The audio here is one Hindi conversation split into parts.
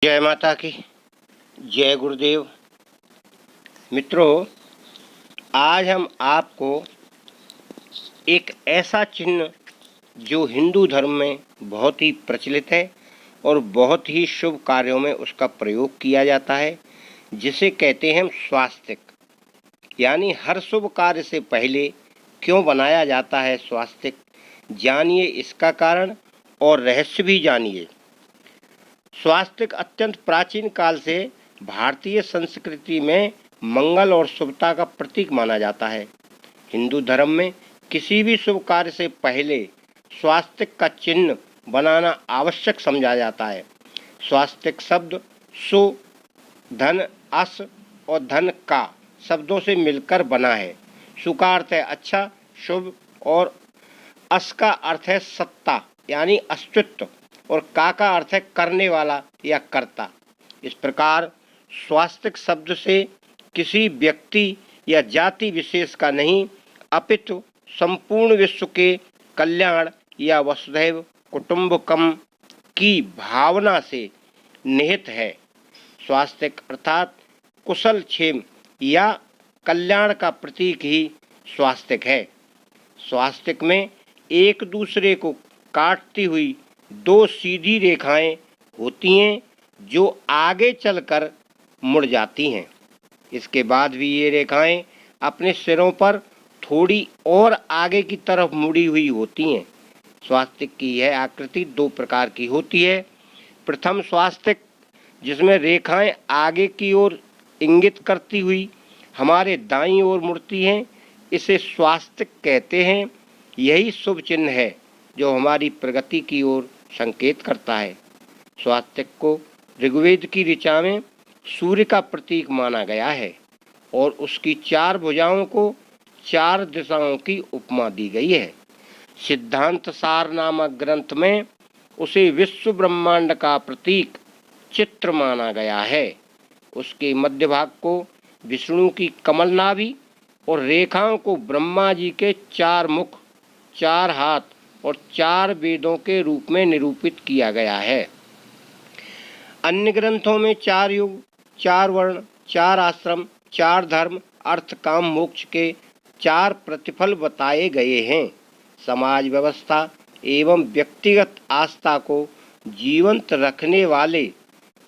जय माता की, जय गुरुदेव। मित्रों, आज हम आपको एक ऐसा चिन्ह जो हिंदू धर्म में बहुत ही प्रचलित है और बहुत ही शुभ कार्यों में उसका प्रयोग किया जाता है, जिसे कहते हैं स्वास्तिक। यानी हर शुभ कार्य से पहले क्यों बनाया जाता है स्वास्तिक, जानिए इसका कारण और रहस्य भी जानिए। स्वास्तिक अत्यंत प्राचीन काल से भारतीय संस्कृति में मंगल और शुभता का प्रतीक माना जाता है। हिंदू धर्म में किसी भी शुभ कार्य से पहले स्वास्तिक का चिन्ह बनाना आवश्यक समझा जाता है। स्वास्तिक शब्द सु, धन, अस और धन का शब्दों से मिलकर बना है। सु का अर्थ है अच्छा, शुभ, और अस का अर्थ है सत्ता यानी अस्तित्व, और का अर्थ है करने वाला या कर्ता। इस प्रकार स्वास्तिक शब्द से किसी व्यक्ति या जाति विशेष का नहीं, अपितु संपूर्ण विश्व के कल्याण या वसुधैव कुटुंबकम की भावना से निहित है। स्वास्तिक अर्थात कुशल क्षेम या कल्याण का प्रतीक ही स्वास्तिक है। स्वास्तिक में एक दूसरे को काटती हुई दो सीधी रेखाएं होती हैं जो आगे चलकर मुड़ जाती हैं। इसके बाद भी ये रेखाएं अपने सिरों पर थोड़ी और आगे की तरफ मुड़ी हुई होती हैं। स्वास्तिक की यह आकृति दो प्रकार की होती है। प्रथम स्वास्तिक, जिसमें रेखाएं आगे की ओर इंगित करती हुई हमारे दाईं ओर मुड़ती हैं, इसे स्वास्तिक कहते हैं। यही शुभ चिन्ह है जो हमारी प्रगति की ओर संकेत करता है। स्वास्तिक को ऋग्वेद की ऋचा में सूर्य का प्रतीक माना गया है और उसकी चार भुजाओं को चार दिशाओं की उपमा दी गई है। सिद्धांत सार नामक ग्रंथ में उसे विश्व ब्रह्मांड का प्रतीक चित्र माना गया है। उसके मध्य भाग को विष्णु की कमल नाभि और रेखाओं को ब्रह्मा जी के चार मुख, चार हाथ और चार वेदों के रूप में निरूपित किया गया है। अन्य ग्रंथों में चार युग, चार वर्ण, चार आश्रम, चार धर्म, अर्थ, काम, मोक्ष के चार प्रतिफल बताए गए हैं। समाज व्यवस्था एवं व्यक्तिगत आस्था को जीवंत रखने वाले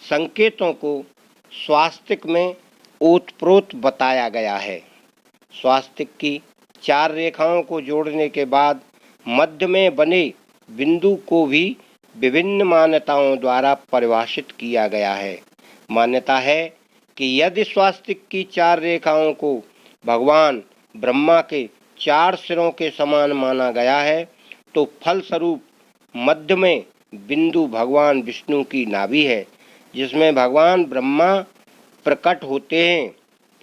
संकेतों को स्वास्तिक में ओतप्रोत बताया गया है। स्वास्तिक की चार रेखाओं को जोड़ने के बाद मध्य में बने बिंदु को भी विभिन्न मान्यताओं द्वारा परिभाषित किया गया है। मान्यता है कि यदि स्वास्तिक की चार रेखाओं को भगवान ब्रह्मा के चार सिरों के समान माना गया है, तो फलस्वरूप मध्य में बिंदु भगवान विष्णु की नाभि है, जिसमें भगवान ब्रह्मा प्रकट होते हैं।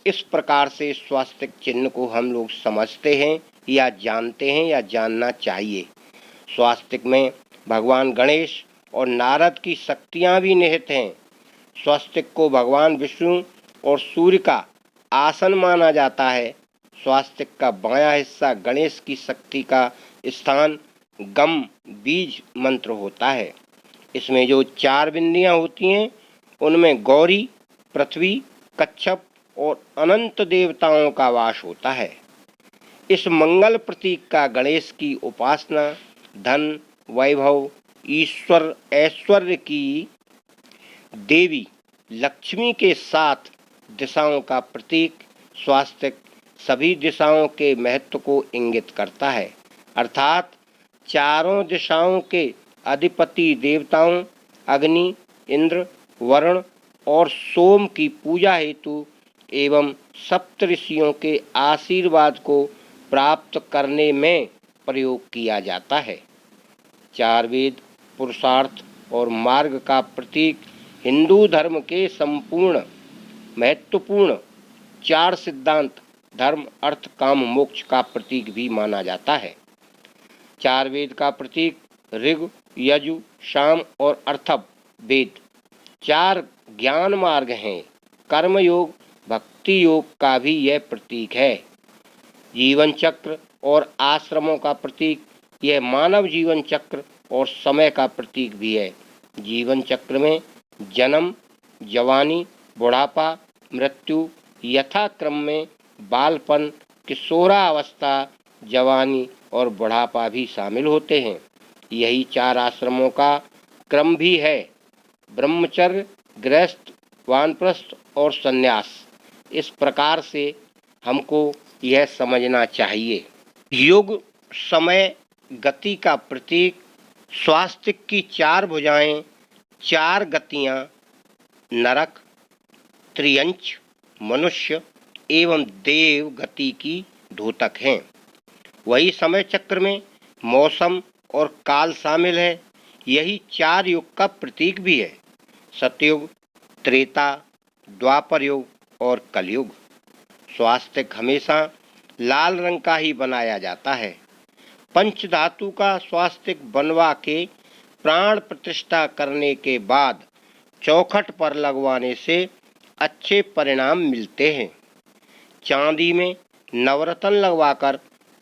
इस प्रकार से स्वास्तिक चिन्ह को हम लोग समझते हैं या जानते हैं या जानना चाहिए। स्वास्तिक में भगवान गणेश और नारद की शक्तियाँ भी निहित हैं। स्वास्तिक को भगवान विष्णु और सूर्य का आसन माना जाता है। स्वास्तिक का बायां हिस्सा गणेश की शक्ति का स्थान गम बीज मंत्र होता है। इसमें जो चार बिंदियाँ होती हैं उनमें गौरी, पृथ्वी, कच्छप और अनंत देवताओं का वास होता है। इस मंगल प्रतीक का गणेश की उपासना धन, वैभव, ईश्वर, ऐश्वर्य की देवी लक्ष्मी के साथ दिशाओं का प्रतीक स्वास्तिक सभी दिशाओं के महत्व को इंगित करता है। अर्थात चारों दिशाओं के अधिपति देवताओं अग्नि, इंद्र, वरुण और सोम की पूजा हेतु एवं सप्तऋषियों के आशीर्वाद को प्राप्त करने में प्रयोग किया जाता है। चार वेद, पुरुषार्थ और मार्ग का प्रतीक हिंदू धर्म के संपूर्ण महत्वपूर्ण चार सिद्धांत धर्म, अर्थ, काम, मोक्ष का प्रतीक भी माना जाता है। चार वेद का प्रतीक ऋग, यजु, साम और अर्थव वेद चार ज्ञान मार्ग हैं। कर्म योग, भक्ति योग का भी यह प्रतीक है। जीवन चक्र और आश्रमों का प्रतीक यह मानव जीवन चक्र और समय का प्रतीक भी है। जीवन चक्र में जन्म, जवानी, बुढ़ापा, मृत्यु, यथाक्रम में बालपन, किशोरावस्था, जवानी और बुढ़ापा भी शामिल होते हैं। यही 4 आश्रमों का क्रम भी है: ब्रह्मचर्य, गृहस्थ, वानप्रस्थ और संन्यास। इस प्रकार से हमको यह समझना चाहिए। युग, समय, गति का प्रतीक, स्वास्थ्य की 4 भुजाएं, 4 गतियां, नरक, त्रियंच, मनुष्य एवं देव गति की द्योतक हैं। वही समय चक्र में मौसम और काल शामिल है। यही 4 युग का प्रतीक भी है: सतयुग, त्रेता, द्वापर युग और कलयुग। स्वास्तिक हमेशा लाल रंग का ही बनाया जाता है। पंचधातु का स्वास्तिक बनवा के प्राण प्रतिष्ठा करने के बाद चौखट पर लगवाने से अच्छे परिणाम मिलते हैं। चांदी में नवरत्न लगवाकर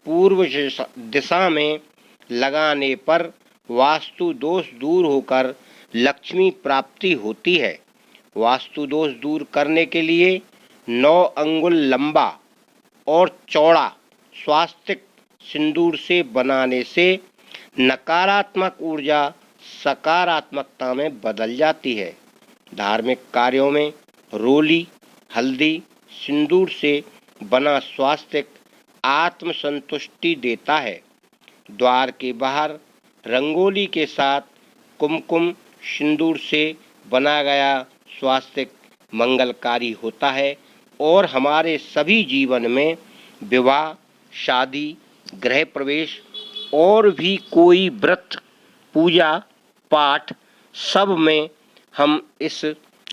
पूर्व दिशा में लगाने पर वास्तु दोष दूर होकर लक्ष्मी प्राप्ति होती है। वास्तु दोष दूर करने के लिए 9 अंगुल लंबा और चौड़ा स्वास्तिक सिंदूर से बनाने से नकारात्मक ऊर्जा सकारात्मकता में बदल जाती है। धार्मिक कार्यों में रोली, हल्दी, सिंदूर से बना स्वास्तिक आत्मसंतुष्टि देता है। द्वार के बाहर रंगोली के साथ कुमकुम सिंदूर से बना गया स्वास्तिक मंगलकारी होता है और हमारे सभी जीवन में विवाह, शादी, गृह प्रवेश और भी कोई व्रत, पूजा पाठ, सब में हम इस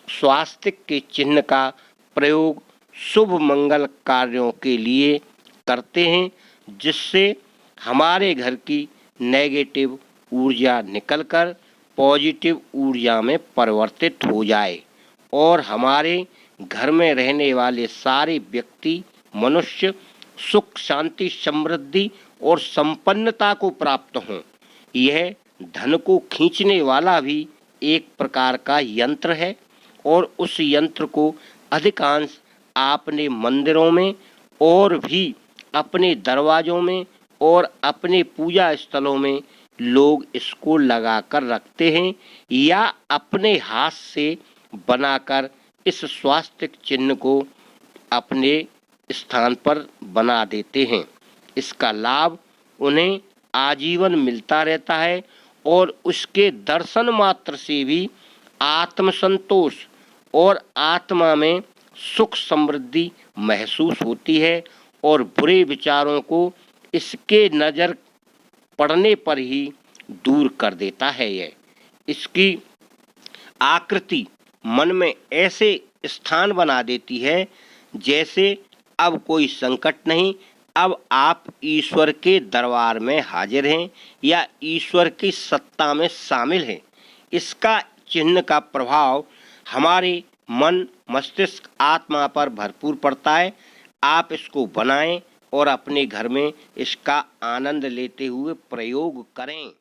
स्वास्तिक के चिन्ह का प्रयोग शुभ मंगल कार्यों के लिए करते हैं, जिससे हमारे घर की नेगेटिव ऊर्जा निकलकर पॉजिटिव ऊर्जा में परिवर्तित हो जाए और हमारे घर में रहने वाले सारे व्यक्ति, मनुष्य सुख, शांति, समृद्धि और संपन्नता को प्राप्त हों। यह धन को खींचने वाला भी एक प्रकार का यंत्र है और उस यंत्र को अधिकांश आपने मंदिरों में और भी अपने दरवाजों में और अपने पूजा स्थलों में लोग इसको लगाकर रखते हैं या अपने हाथ से बनाकर इस स्वास्तिक चिन्ह को अपने स्थान पर बना देते हैं। इसका लाभ उन्हें आजीवन मिलता रहता है और उसके दर्शन मात्र से भी आत्मसंतोष और आत्मा में सुख समृद्धि महसूस होती है और बुरे विचारों को इसके नज़र पड़ने पर ही दूर कर देता है। यह इसकी आकृति मन में ऐसे स्थान बना देती है जैसे अब कोई संकट नहीं, अब आप ईश्वर के दरबार में हाजिर हैं या ईश्वर की सत्ता में शामिल हैं। इसका चिन्ह का प्रभाव हमारे मन, मस्तिष्क, आत्मा पर भरपूर पड़ता है। आप इसको बनाएं और अपने घर में इसका आनंद लेते हुए प्रयोग करें।